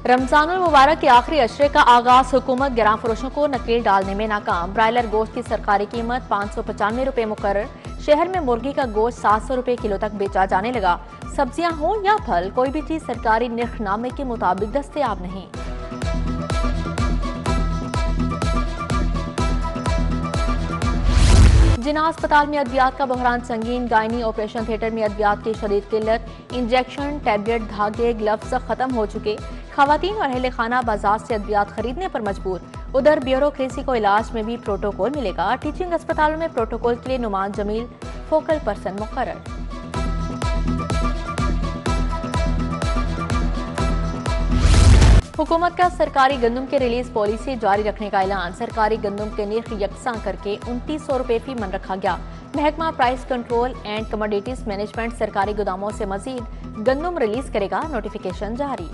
रमजानुल मुबारक के आखिरी अशरे का आगाज। हुकूमत गिरां फरोशों को नकेल डालने में नाकाम। ब्रायलर गोश्त की सरकारी कीमत 595 रुपए मुकर्रर। शहर में मुर्गी का गोश्त 700 रुपए किलो तक बेचा जाने लगा। सब्जियां हो या फल, कोई भी चीज सरकारी निर्खनामे के मुताबिक दस्तयाब नहीं। जिना अस्पताल में अद्वियात का बहरान संगीन। गायनी ऑपरेशन थिएटर में अद्वियात की शदीद किल्लत। इंजेक्शन, टैबलेट, धागे, ग्लव्स खत्म हो चुके। खवातीन और अहले खाना बाजार से अद्वियात खरीदने पर मजबूर। उधर ब्यूरोक्रेसी को इलाज में भी प्रोटोकॉल मिलेगा। टीचिंग अस्पतालों में प्रोटोकॉल के लिए नुमान जमील फोकल पर्सन मुकर्रर। हुकूमत का सरकारी गंदम के रिलीज पॉलिसी जारी रखने का ऐलान। सरकारी गंदम के निर्ख यकसा करके 2900 रुपए फी मन रखा गया। महकमा price control and commodities management सरकारी गोदामों से मजीद गंदम रिलीज करेगा। नोटिफिकेशन जारी।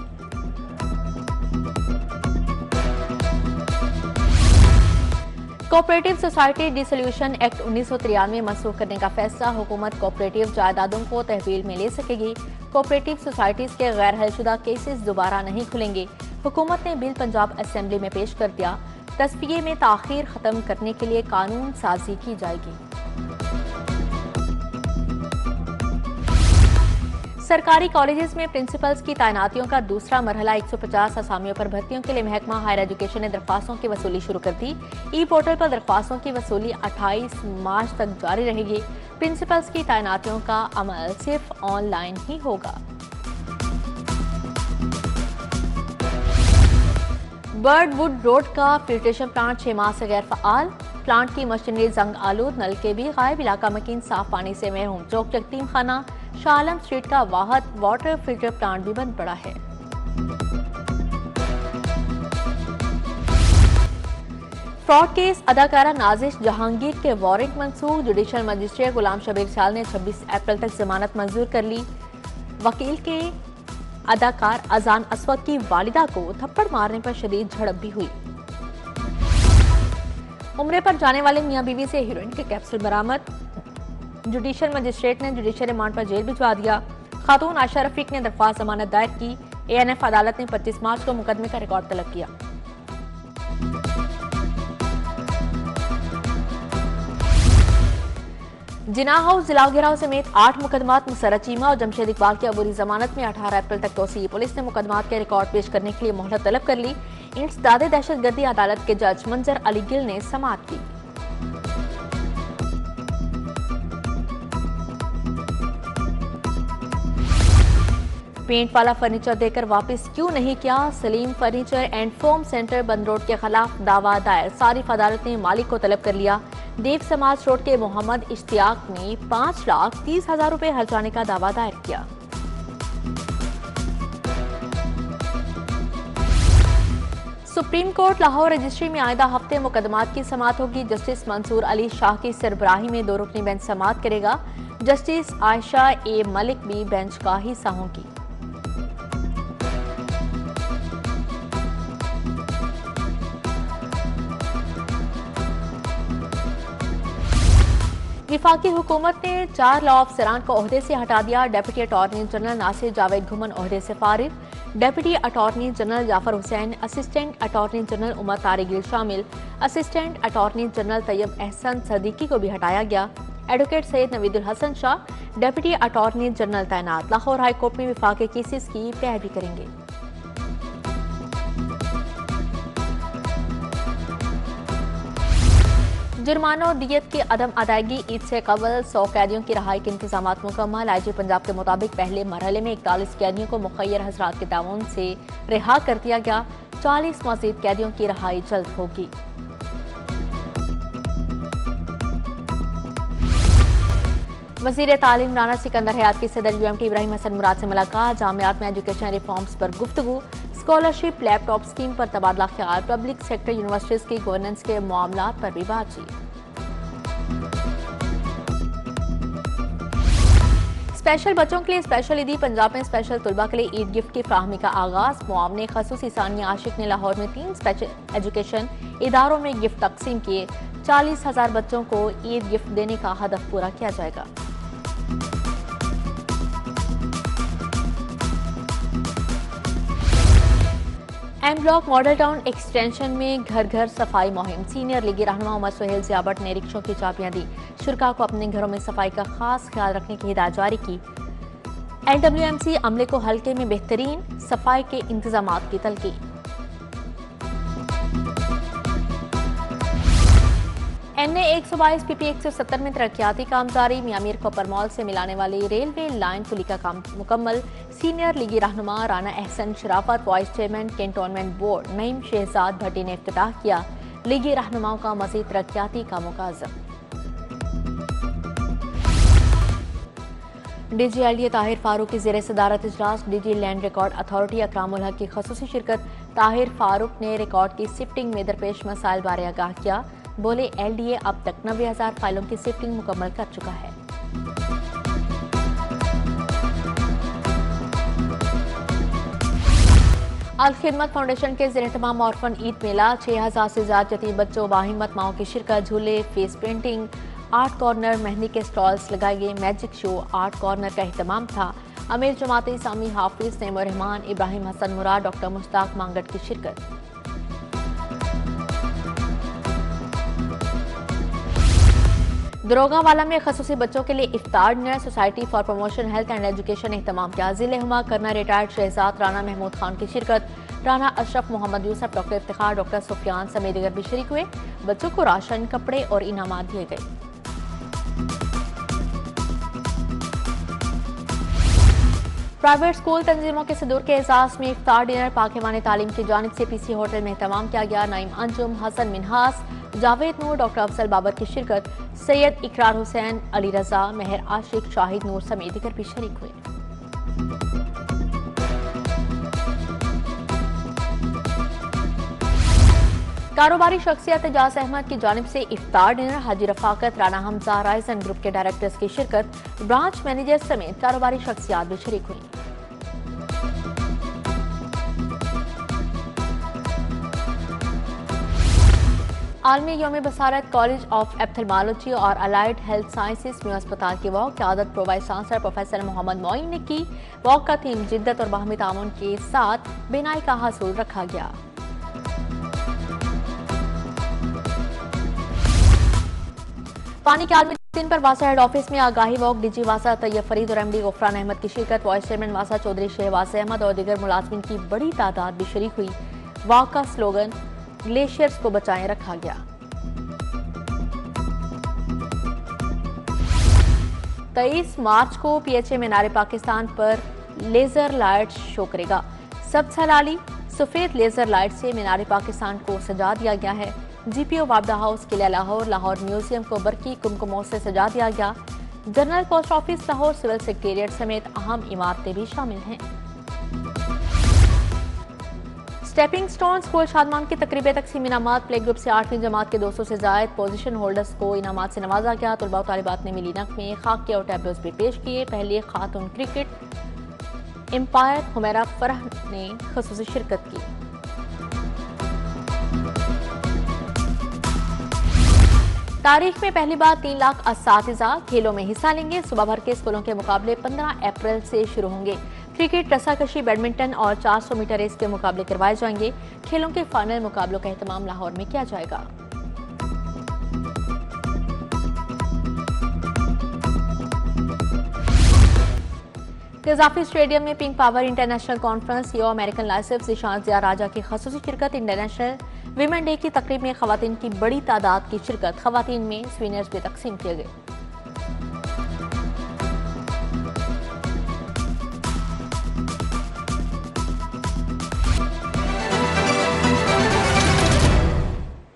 कोऑपरेटिव सोसाइटी डिसोल्यूशन एक्ट 1993 मनसूख करने का फैसला। हुकूमत कोऑपरेटिव जायदादों को तहवील में ले सकेगी। कोऑपरेटिव सोसाइटीज के गैर हलशुदा केसेस दोबारा नहीं खुलेंगे। हुकूमत ने बिल पंजाब असेंबली में पेश कर दिया। तस्फिये में ताखीर खत्म करने के लिए कानून साजी की जाएगी। सरकारी कॉलेजेस में प्रिंसिपल्स की तैनातियों का दूसरा मरहला 150 असामियों पर भर्तियों के लिए महकमा हायर एजुकेशन ने दरख्वास्तों की वसूली शुरू कर दी। ई पोर्टल पर दरख्वास्तों की वसूली 28 मार्च तक जारी रहेगी। प्रिंसिपल्स की तैनातियों का अमल सिर्फ ऑनलाइन ही होगा। बर्डवुड रोड का फिल्ट्रेशन प्लांट 6 माह से गैर फआल। प्लांट की मशीनरी जंग आलूद, नलके भी गायब। इलाका मकीन साफ पानी से महरूम। चौक यतीम खाना, शाह आलम स्ट्रीट का वाहद वाटर फिल्टर प्लांट भी बंद पड़ा है। फ्रॉड केस अदाकारा नाजिश जहांगीर के वारंट मंसूख। जुडिशल मजिस्ट्रेट गुलाम शबीर साल ने 26 अप्रैल तक जमानत मंजूर कर ली। वकील के अदाकार अजान असवद की वालिदा को थप्पड़ मारने पर शदीद झड़प भी हुई। उम्रे पर जाने वाले मियां बीवी से हीरोइन के कैप्सूल बरामद। जुडिशल मजिस्ट्रेट ने जुडिशल रिमांड पर जेल भिजवा दिया। खातून आयशा रफीक ने दरख्वास्त जमानत दायर की। एएनएफ अदालत ने 25 मार्च को मुकदमे का रिकॉर्ड तलब किया। जिना हाउस जिला घेराव समेत 8 मुकदमात मुसर्रत चीमा और जमशेद इकबाल की अबूरी जमानत में 18 अप्रैल तक तोसी। पुलिस ने मुकदमात के रिकॉर्ड पेश करने के लिए मोहलत तलब कर ली। इंसदादे दहशतगर्दी अदालत के जज मंजर अली गिल ने समाअत की। पेंट वाला फर्नीचर देकर वापस क्यों नहीं किया? Salim furniture and foam centre बंद रोड के खिलाफ दावा दायर। सारिफ अदालत ने मालिक को तलब कर लिया। देव समाज रोड के मोहम्मद इश्तियाक ने 5,30,000 रुपए हर्जाने का दावा दायर किया। सुप्रीम कोर्ट लाहौर रजिस्ट्री में आइंदा हफ्ते मुकदमात की समाअत होगी। जस्टिस मंसूर अली शाह की सरबराही में 2 रुकनी बेंच समाअत करेगा। जस्टिस आयशा ए मलिक भी बेंच का हिस्सा होंगी। विफाकी हुकूमत ने 4 लॉ अफसरान को ओहदे से हटा दिया। Deputy attorney general Nasir Javed Ghuman ओहदे से फारिग। Deputy attorney general Jafar Hussain, assistant attorney general Umar Tariq Gill शामिल। Assistant attorney general Tayyab Ehsan Siddiqui को भी हटाया गया। Advocate Syed Naveedul Hassan Shah deputy attorney general तैनात। लाहौर हाई कोर्ट में विफाकी केसेस की पैरवी करेंगे। जुर्माना और दियत की अदम अदायगी। ईद से कबल 100 कैदियों की रहाई के इंतजाम मुकम्मल। आईजी पंजाब के मुताबिक पहले मरहले में 41 कैदियों को मुखय्यर हजरात के ताउन से रिहा कर दिया गया। 40 मजीद कैदियों की रहाई जल्द होगी। वज़ीर तालीम राना सिकंदर हयात की सदर यूएमटी इब्राहिम हसन मुराद से मुलाकात। जामियात में एजुकेशन रिफॉर्म्स पर गुफ्तगू। स्कॉलरशिप, लैपटॉप स्कीम पर तबादला ख्याल। पब्लिक सेक्टर यूनिवर्सिटीज की गवर्नेंस के मामलात पर भी बातचीत। स्पेशल बच्चों के लिए स्पेशल ईदी। पंजाब में स्पेशल तुलबा के लिए ईद गिफ्ट की फ्राहमी का आगाज। मुआवने खसूसी सानिया आशिक ने लाहौर में 3 स्पेशल एजुकेशन इदारों में गिफ्ट तकसीम किए। 40,000 बच्चों को ईद गिफ्ट देने का हदफ पूरा किया जाएगा। M Block Model Town Extension में घर घर सफाई मुहिम। सीनियर लीगी रहनुमा उमर सुहेल ज़ियाबट ने रिक्शों की चाबियां दी। शुरा को अपने घरों में सफाई का खास ख्याल रखने की हिदायत जारी की। LWMC अमले को हल्के में बेहतरीन सफाई के इंतजामात की तलकीन। NA 122 PP 170 में तरक्याती काम जारी। मियां मीर कोपर मॉल से मिलाने वाली रेलवे लाइन पुली का काम मुकम्मल। सीनियर लीगी रहनुमा Rana Ehsan Sharafat, vice chairman cantonment board Naeem Shahzad Bhatti ने इफ्तिताह किया। लीगी रहनुमाओं का मजीद तरक्याती कामों का अज़्म। DG LDA ताहिर फारूक की ज़ेरे सदारत इजलास। DG लैंड रिकॉर्ड अथॉरिटी अकरामुल हक की खसूसी शिरकत। ताहिर फारूक ने रिकॉर्ड की शिफ्टिंग में दरपेश मसाइल बारे आगाह किया। बोले LDA अब तक 90,000 फाइलों की शिफ्टिंग मुकम्मल कर चुका है। अल खिदमत फाउंडेशन के ज़ेर-ए-तमाम ऑर्फन ईद मेला। 6,000 से ज्यादा यतीम बच्चों बाहिम्मत माओं की शिरकत। झूले, face painting, art corner, mehndi के स्टॉल्स लगाए गए। मैजिक शो, आर्ट कॉर्नर का एहतमाम था। अमीर जमात इस्लामी हाफिज नईम रहमान, इब्राहिम हसन मुराद, डॉक्टर मुश्ताक मांगट की शिरकत। दरोगावाला में खसूसी बच्चों के लिए इफ्तार dinner. Society for promotion health and education ने एहतमाम किया। जिले हुमा करना रिटायर्ड शहजाद राना महमूद खान की शिरकत। राना अशरफ मोहम्मद यूसुफ, डॉक्टर इफ्तिखार, डॉक्टर सुफियान समेत दीगर भी शरीक हुए। बच्चों को राशन, कपड़े और इनामात दिए गए। प्राइवेट स्कूल तंजीमों के सदूर के एजाज में इफ्तार डिनर पाकिवान तालीम की जानिब से PC होटल में एहतमाम किया गया। नईम अंजुम, हसन मिनहास, जावेद नूर, डॉक्टर अफजल बाबर की शिरकत। सैयद इकरार हुसैन, अली रजा, मेहर आशिक, शाहिद नूर समेत दीगर भी शरीक हुए। कारोबारी शख्सियत एजाज अहमद की जानिब से इफ्तार डिनर। हाजी रफाकत, राना हमजा, राइजन ग्रुप के डायरेक्टर्स की शिरकत। ब्रांच मैनेजर समेत कारोबारी शख्सियात भी शरीक हुई। आलमी यौम बसारत कॉलेज ऑफ एप्थेल्मोलॉजी और अलाइड हेल्थ साइंसेज में अस्पताल की वॉक क़यादत pro vice chancellor professor Mohammad Moin ने की। वॉक का थीम जिद्दत और बाहमी ताउन के साथ बिनाई का हसूल रखा गया। पानी के आलमी दिन पर वासा हेड ऑफिस में आगाही वॉक। DG वासा तैयब फरीद और MD गुफरान अहमद की शिरकत। वाइस चेयरमैन वासा चौधरी शहबाज अहमद और दीगर मुलाजमीन की बड़ी तादाद भी शरीक हुई। वॉक का स्लोगन ग्लेशियर्स को बचाएं रखा गया। 23 मार्च को PHA मीनार पाकिस्तान पर लेजर लाइट शो करेगा। सब्ज हलाली सफेद लेजर लाइट से मीनार पाकिस्तान को सजा दिया गया है। GPO वापदा हाउस, किला लाहौर, लाहौर म्यूजियम को बरकी कुमकुमों से सजा दिया गया। General Post Office Lahore, Civil Secretariat समेत अहम इमारतें भी शामिल हैं। स्टेपिंग स्टोन स्कूल शादमान की तकरीब तकसीम इनामात। प्ले ग्रुप से 8वीं जमात के 200 से ज्यादा पोजीशन होल्डर्स को इनामात से नवाजा गया। तलबा और तालिबात ने मिली नगमे, खाके और टैब्लोज भी पेश किए। पहले खातून क्रिकेट एम्पायर हुमैरा फरह ने खसूसी शिरकत की। तारीख में पहली बार 3 लाख असातिज़ा खेलों में हिस्सा लेंगे। सुबह भर के स्कूलों के मुकाबले 15 अप्रैल से शुरू होंगे। क्रिकेट, रस्साकशी, बैडमिंटन और 400 मीटर रेस के मुकाबले करवाए जाएंगे। खेलों के फाइनल मुकाबलों का एहतमाम लाहौर में किया जाएगा। कज़ाफी स्टेडियम में pink power international conference CEO American license Nishant Zia Raja की खसूसी शिरकत। इंटरनेशनल वीमेन डे की तकरीब में खवातीन की बड़ी तादाद की शिरकत। खवातीन में स्विनर्स भी तकसीम किए गए।